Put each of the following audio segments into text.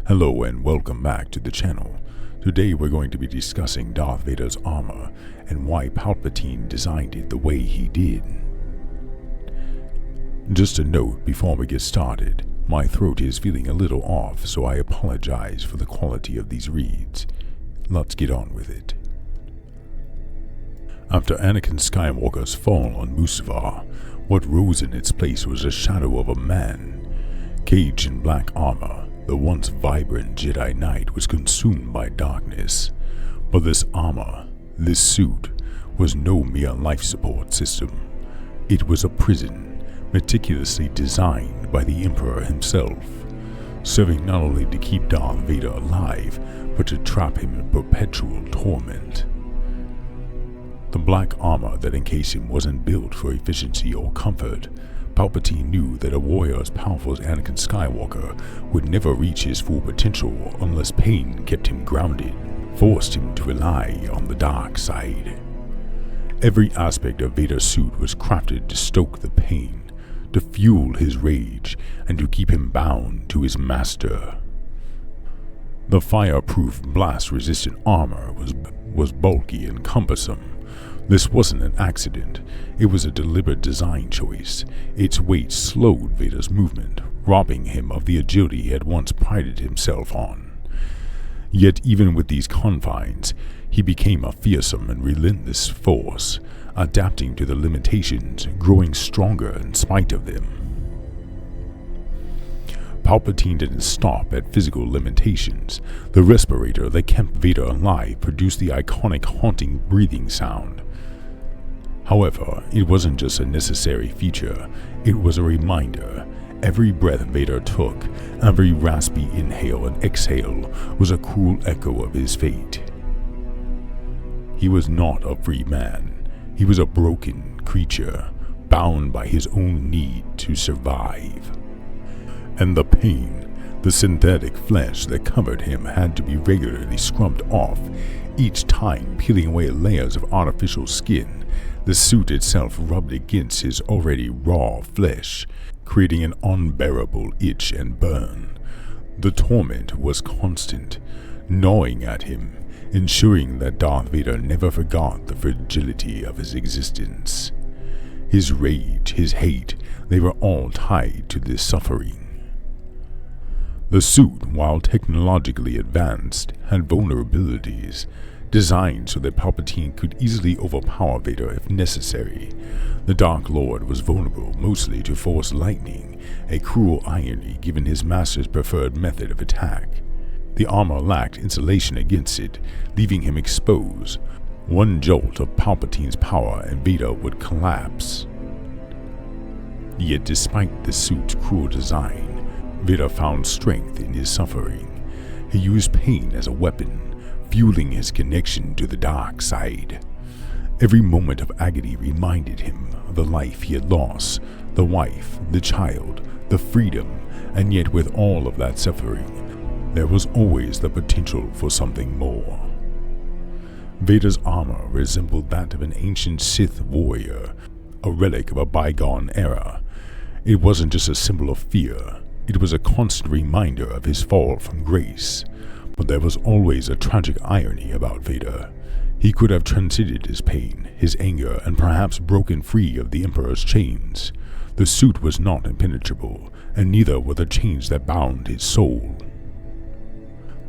Hello and welcome back to the channel. Today we're going to be discussing Darth Vader's armor and why Palpatine designed it the way he did. Just a note before we get started, my throat is feeling a little off, so I apologize for the quality of these reads. Let's get on with it. After Anakin Skywalker's fall on Mustafar, what rose in its place was a shadow of a man. Caged in black armor, the once vibrant Jedi Knight was consumed by darkness. But this armor, this suit, was no mere life support system. It was a prison, meticulously designed by the Emperor himself, serving not only to keep Darth Vader alive, but to trap him in perpetual torment. The black armor that encased him wasn't built for efficiency or comfort. Palpatine knew that a warrior as powerful as Anakin Skywalker would never reach his full potential unless pain kept him grounded, forced him to rely on the dark side. Every aspect of Vader's suit was crafted to stoke the pain, to fuel his rage, and to keep him bound to his master. The fireproof, blast-resistant armor was bulky and cumbersome. This wasn't an accident, it was a deliberate design choice. Its weight slowed Vader's movement, robbing him of the agility he had once prided himself on. Yet even with these confines, he became a fearsome and relentless force, adapting to the limitations, growing stronger in spite of them. Palpatine didn't stop at physical limitations. The respirator that kept Vader alive produced the iconic haunting breathing sound. However, it wasn't just a necessary feature, it was a reminder. Every breath Vader took, every raspy inhale and exhale was a cruel echo of his fate. He was not a free man. He was a broken creature, bound by his own need to survive. And the pain, the synthetic flesh that covered him had to be regularly scrubbed off, each time peeling away layers of artificial skin. The suit itself rubbed against his already raw flesh, creating an unbearable itch and burn. The torment was constant, gnawing at him, ensuring that Darth Vader never forgot the fragility of his existence. His rage, his hate, they were all tied to this suffering. The suit, while technologically advanced, had vulnerabilities, designed so that Palpatine could easily overpower Vader if necessary. The Dark Lord was vulnerable mostly to Force lightning, a cruel irony given his master's preferred method of attack. The armor lacked insulation against it, leaving him exposed. One jolt of Palpatine's power and Vader would collapse. Yet despite the suit's cruel design, Vader found strength in his suffering. He used pain as a weapon, fueling his connection to the dark side. Every moment of agony reminded him of the life he had lost, the wife, the child, the freedom, and yet with all of that suffering, there was always the potential for something more. Vader's armor resembled that of an ancient Sith warrior, a relic of a bygone era. It wasn't just a symbol of fear, it was a constant reminder of his fall from grace. But there was always a tragic irony about Vader. He could have transcended his pain, his anger, and perhaps broken free of the Emperor's chains. The suit was not impenetrable, and neither were the chains that bound his soul.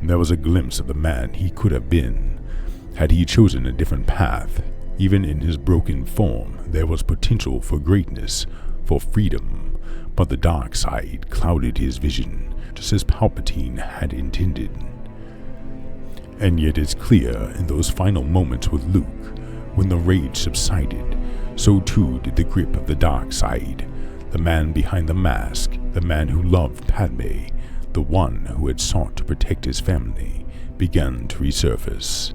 There was a glimpse of the man he could have been, had he chosen a different path. Even in his broken form, there was potential for greatness, for freedom, but the dark side clouded his vision, just as Palpatine had intended. And yet it's clear in those final moments with Luke, when the rage subsided, so too did the grip of the dark side. The man behind the mask, the man who loved Padme, the one who had sought to protect his family, began to resurface.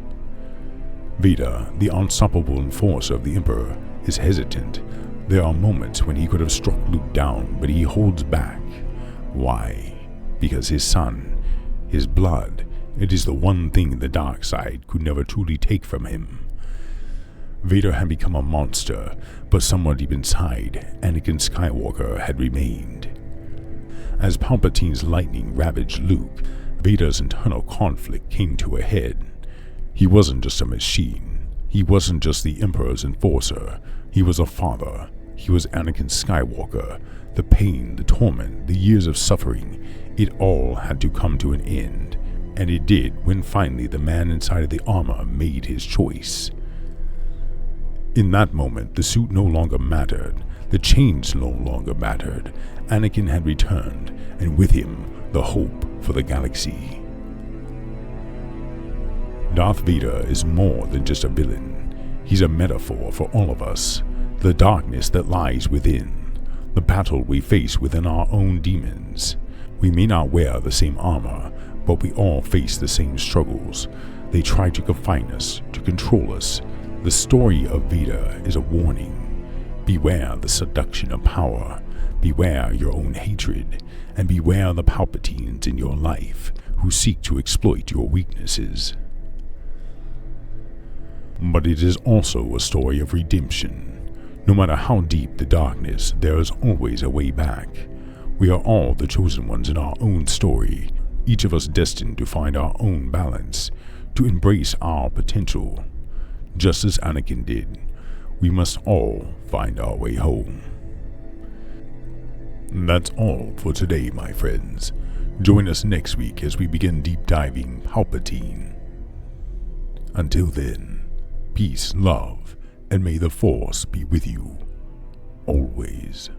Vader, the unstoppable enforcer of the Emperor, is hesitant. There are moments when he could have struck Luke down, but he holds back. Why? Because his son, his blood, it is the one thing the dark side could never truly take from him. Vader had become a monster, but somewhere deep inside, Anakin Skywalker had remained. As Palpatine's lightning ravaged Luke, Vader's internal conflict came to a head. He wasn't just a machine. He wasn't just the Emperor's enforcer. He was a father. He was Anakin Skywalker. The pain, the torment, the years of suffering, it all had to come to an end. And it did when finally the man inside of the armor made his choice. In that moment, the suit no longer mattered. The chains no longer mattered. Anakin had returned, and with him, the hope for the galaxy. Darth Vader is more than just a villain. He's a metaphor for all of us. The darkness that lies within. The battle we face within our own demons. We may not wear the same armor, but we all face the same struggles. They try to confine us, to control us. The story of Vader is a warning. Beware the seduction of power. Beware your own hatred. And beware the Palpatines in your life who seek to exploit your weaknesses. But it is also a story of redemption. No matter how deep the darkness, there is always a way back. We are all the chosen ones in our own story, each of us destined to find our own balance, to embrace our potential. Just as Anakin did, we must all find our way home. That's all for today, my friends. Join us next week as we begin deep diving Palpatine. Until then, peace, love, and may the Force be with you always.